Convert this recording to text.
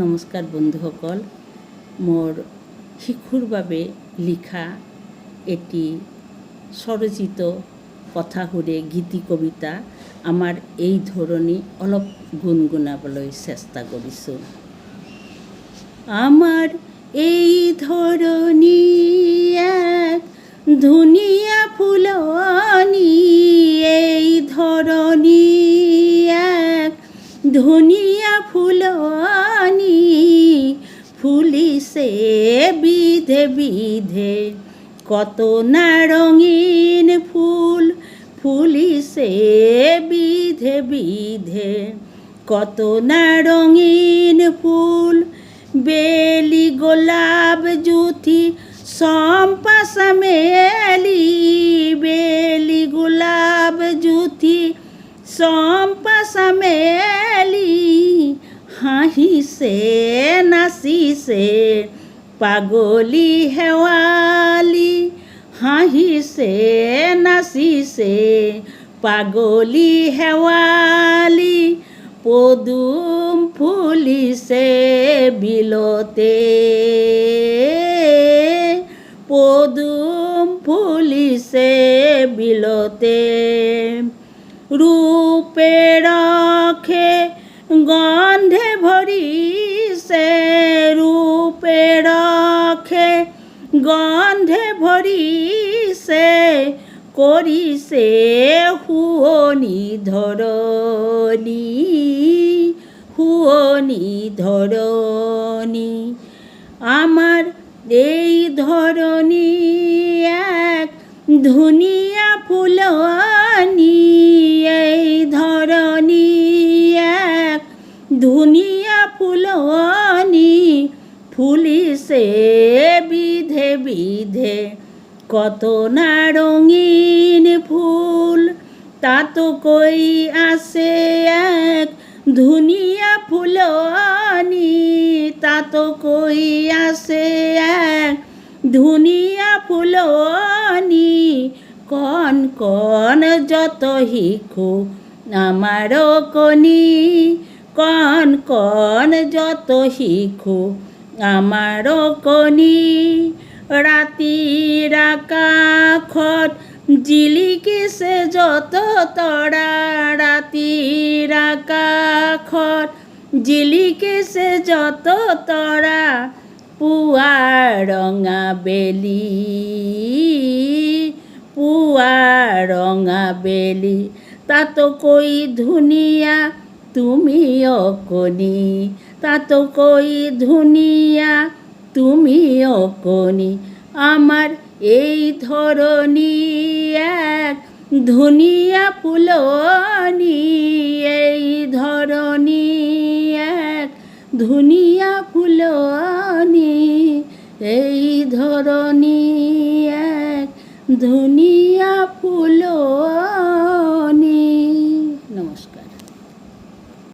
নমস্কাৰ বন্ধুসকল, মোৰ শিশুৰ বাবে লিখা এটি স্বৰচিত কথাসুৰে গীতি কবিতা আমাৰ এই ধৰণী অলপ গুণগুণাবলৈ চেষ্টা কৰিছোঁ। আমাৰ এই ধৰণী এক ধুনীয়া ফুলনি, এই ধৰণী এক ধুনীয়া ফুলনি, ফুলিছে বিধে বিধে কত না রঙিন ফুল, ফুলিছে বিধে বিধে কত না রঙিন ফুল, বেলি গোলাপ জুথি চম্পা চামেলি, বেলি গোলাপ জুথি চম্পা চামেলি, হাঁহিছে নাচিছে পাগলী শেৱালি, হাঁহিছে নাচিছে পাগলী শেৱালি, পদুম ফুলিছে বিলতে, পদুম ফুলিছে বিলতে, রূপে রখে গন্ধে ভরিছে, রূপে রখে গন্ধে ভরিছে, কৰিছে শুৱনি ধৰণী, শুৱনি ধৰণী, আমাৰ এই ধৰণী এক ধুনীয়া ফুলনি, এই ধৰণী এক ধুনীয়া ফুলনি, ফুলিছে বিধে বিধে কত না রঙিন ফুল, তাতকৈ আছে এক ধুনীয়া ফুলনি, তাতকৈ আছে এক ধুনীয়া ফুলনি, কণ কণ যত শিশু আমাৰ কণী, কণ কণ যত শিশু আমাৰ কণী, ৰাতিৰ আকাশত জিলিকিছে যত তৰা, ৰাতিৰ আকাশত জিলিকিছে যত তৰা, পুৱাৰ ৰঙা বেলি, পুৱাৰ ৰঙা বেলি, তাতকৈ ধুনীয়া তুমি অকণি, তাতকৈ ধুনীয়া তুমি অকণি, আমাৰ এই ধৰণী এক ধুনীয়া ফুলনি, এই ধৰণী এক ধুনীয়া ফুলনি, এই ধৰণী এক ধুনীয়া ফুলনি।